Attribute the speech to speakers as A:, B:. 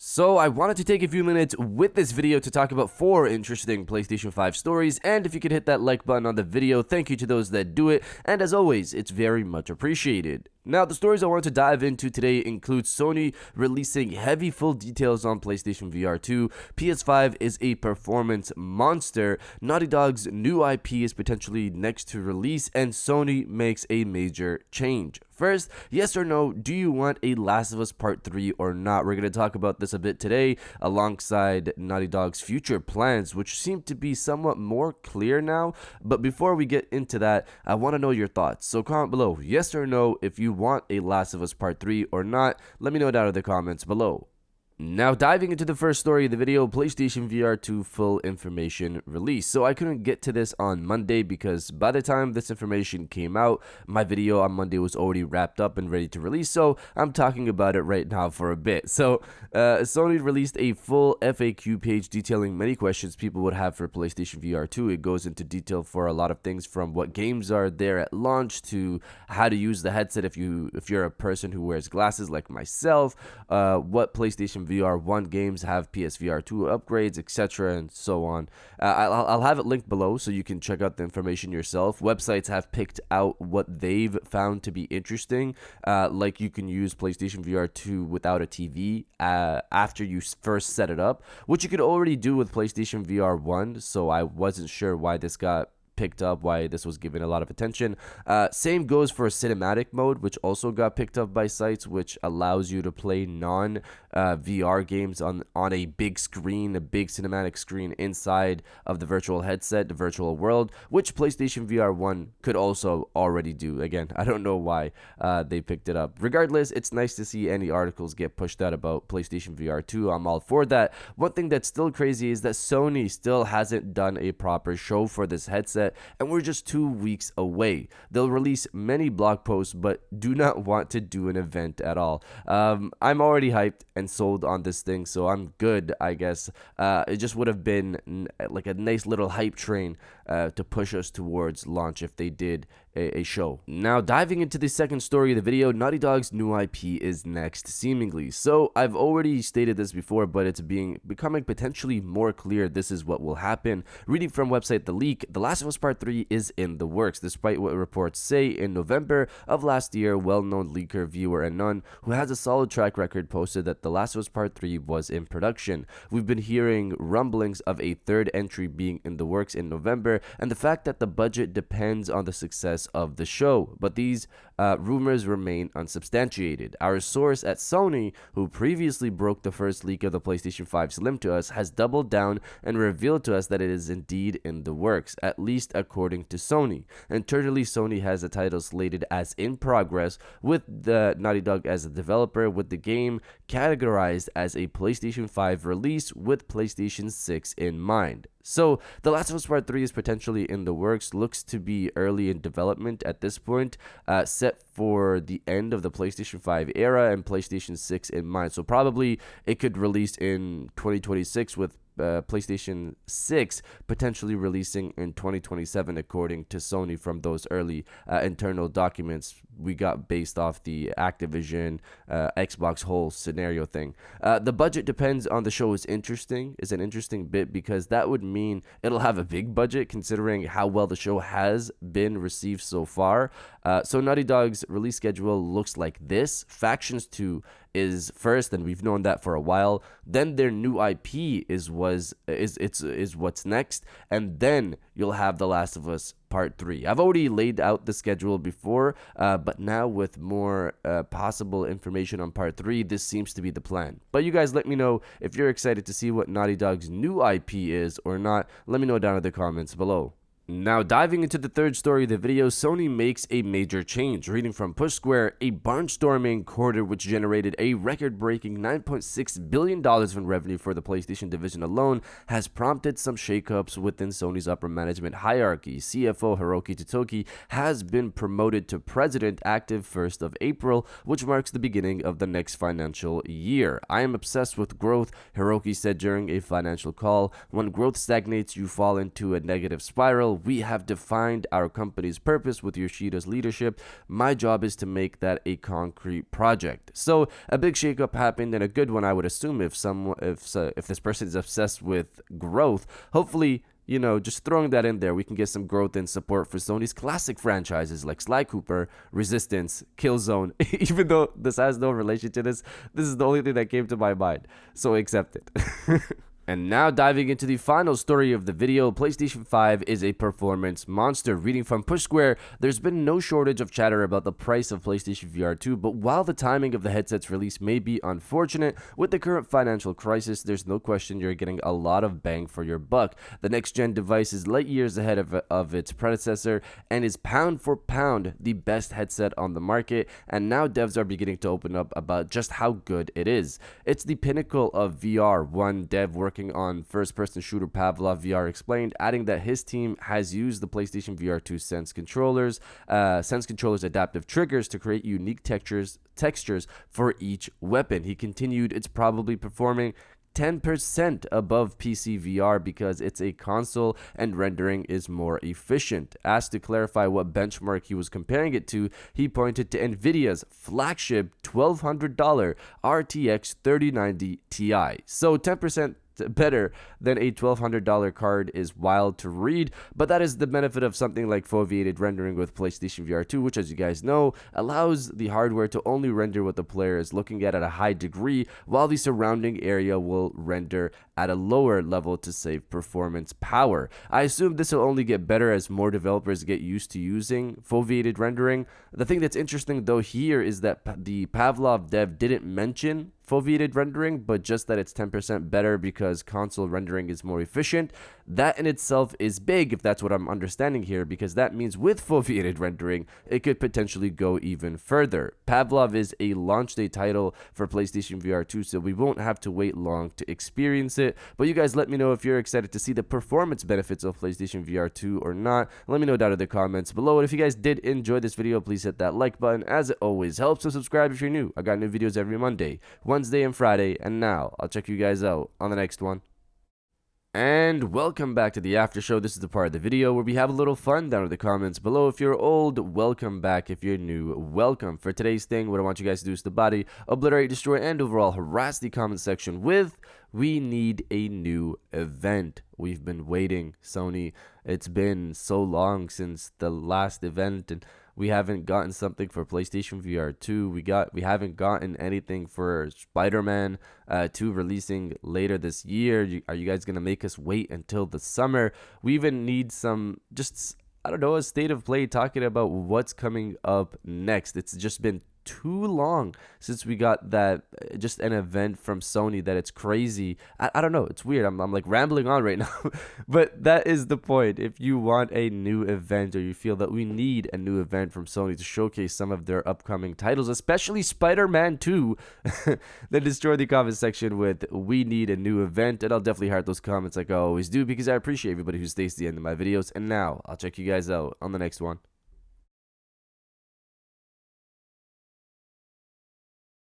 A: So I wanted to take a few minutes with this video to talk about 4 interesting PlayStation 5 stories, and if you could hit that like button on the video, thank you to those that do it, and as always, it's very much appreciated. Now, the stories I want to dive into today include Sony releasing heavy full details on PlayStation VR 2, PS5 is a performance monster, Naughty Dog's new IP is potentially next to release, and Sony makes a major change. First, yes or no, do you want a Last of Us Part 3 or not? We're going to talk about this a bit today, alongside Naughty Dog's future plans, which seem to be somewhat more clear now. But before we get into that, I want to know your thoughts. So comment below, yes or no, if you want a Last of Us Part 3 or not. Let me know down in the comments below. Now, diving into the first story of the video, PlayStation VR 2 full information release. So I couldn't get to this on Monday because by the time this information came out, my video on Monday was already wrapped up and ready to release, so I'm talking about it right now for a bit. So Sony released a full FAQ page detailing many questions people would have for PlayStation VR 2. It goes into detail for a lot of things, from what games are there at launch to how to use the headset if you're a person who wears glasses like myself, what PlayStation VR 1 games have PSVR 2 upgrades, etc., and so on. I'll have it linked below so you can check out the information yourself. Websites have picked out what they've found to be interesting, like you can use PlayStation VR 2 without a TV after you first set it up, which you could already do with PlayStation VR 1, so I wasn't sure why this got picked up, why this was given a lot of attention. Same goes for cinematic mode, which also got picked up by sites, which allows you to play non-VR games on a big screen, a big cinematic screen inside of the virtual headset, the virtual world, which PlayStation VR 1 could also already do. Again, I don't know why they picked it up. Regardless, it's nice to see any articles get pushed out about PlayStation VR 2. I'm all for that. One thing that's still crazy is that Sony still hasn't done a proper show for this headset, and we're just 2 weeks away. They'll release many blog posts, but do not want to do an event at all. I'm already hyped and sold on this thing, so I'm good, I guess. It just would have been like a nice little hype train to push us towards launch if they did a show. Now, diving into the second story of the video, Naughty Dog's new IP is next, seemingly. So I've already stated this before, but it's becoming potentially more clear this is what will happen. Reading from website The Leak, The Last of Us Part 3 is in the works, despite what reports say. In November of last year, well-known leaker, viewer, and none who has a solid track record posted that The Last of Us Part 3 was in production. We've been hearing rumblings of a third entry being in the works in November, and the fact that the budget depends on the success of the show, but these rumors remain unsubstantiated. Our source at Sony, who previously broke the first leak of the PlayStation 5 Slim to us, has doubled down and revealed to us that it is indeed in the works, at least according to Sony. Internally, Sony has the title slated as in progress, with the Naughty Dog as a developer, with the game categorized as a PlayStation 5 release with PlayStation 6 in mind. So, The Last of Us Part 3 is potentially in the works, looks to be early in development at this point, set for the end of the PlayStation 5 era and PlayStation 6 in mind. So probably it could release in 2026 with PlayStation 6 potentially releasing in 2027, according to Sony, from those early internal documents we got based off the Activision Xbox whole scenario thing. The budget depends on the show is an interesting bit, because that would mean it'll have a big budget considering how well the show has been received so far. So Naughty Dog's release schedule looks like this. Factions 2 is first, and we've known that for a while. Then their new IP is what's next, and then you'll have The Last of Us Part 3. I've already laid out the schedule before, but now with more possible information on Part 3, this seems to be the plan. But you guys let me know if you're excited to see what Naughty Dog's new IP is or not. Let me know down in the comments below. Now, diving into the third story of the video, Sony makes a major change. Reading from Push Square, a barnstorming quarter which generated a record-breaking $9.6 billion in revenue for the PlayStation division alone has prompted some shakeups within Sony's upper management hierarchy. CFO Hiroki Totoki has been promoted to president active 1st of April, which marks the beginning of the next financial year. "I am obsessed with growth," Hiroki said during a financial call. "When growth stagnates, you fall into a negative spiral. we have defined our company's purpose with Yoshida's leadership. My job is to make that a concrete project. So a big shakeup happened, and a good one, I would assume, if this person is obsessed with growth. Hopefully, just throwing that in there, we can get some growth and support for Sony's classic franchises like Sly Cooper, Resistance, Killzone. Even though this has no relation to this is the only thing that came to my mind. So accept it. And now diving into the final story of the video, PlayStation 5 is a performance monster. Reading from Push Square, there's been no shortage of chatter about the price of PlayStation VR 2, but while the timing of the headset's release may be unfortunate, with the current financial crisis, there's no question you're getting a lot of bang for your buck. The next-gen device is light years ahead of its predecessor and is pound for pound the best headset on the market, and now devs are beginning to open up about just how good it is. It's the pinnacle of VR. One dev working on first-person shooter Pavlov VR explained, adding that his team has used the PlayStation VR 2 Sense controllers adaptive triggers to create unique textures for each weapon. He continued, it's probably performing 10% above PC VR because it's a console and rendering is more efficient. Asked to clarify what benchmark he was comparing it to, he pointed to Nvidia's flagship $1,200 RTX 3090 Ti. So 10% better than a $1,200 card is wild to read, but that is the benefit of something like foveated rendering with PlayStation VR 2, which, as you guys know, allows the hardware to only render what the player is looking at a high degree, while the surrounding area will render at a lower level to save performance power. I assume this will only get better as more developers get used to using foveated rendering. The thing that's interesting though here is that the Pavlov dev didn't mention foveated rendering, but just that it's 10% better because console rendering is more efficient. That in itself is big, if that's what I'm understanding here, because that means with foveated rendering, it could potentially go even further. Pavlov is a launch day title for PlayStation VR 2, so we won't have to wait long to experience it. But you guys let me know if you're excited to see the performance benefits of PlayStation VR 2 or not. Let me know down in the comments below. And if you guys did enjoy this video, please hit that like button, as it always helps. So subscribe if you're new. I got new videos every Monday, Wednesday, and Friday. And now I'll check you guys out on the next one. And welcome back to the after show. This is the part of the video where we have a little fun down in the comments below. If you're old, welcome back. If you're new, welcome. For today's thing, what I want you guys to do is to body, obliterate, destroy, and overall harass the comment section with "We need a new event." We've been waiting, Sony. It's been so long since the last event, and we haven't gotten something for PlayStation VR 2. We haven't gotten anything for Spider-Man 2 releasing later this year. Are you guys gonna make us wait until the summer? We even need some, just, I don't know, a state of play talking about what's coming up next. It's just been too long since we got that, just an event from Sony, that it's crazy. I don't know, it's weird. I'm like rambling on right now. But that is the point. If you want a new event, or you feel that we need a new event from Sony to showcase some of their upcoming titles, especially Spider-Man 2, then destroy the comment section with "We need a new event," and I'll definitely heart those comments like I always do, because I appreciate everybody who stays to the end of my videos. And now I'll check you guys out on the next one.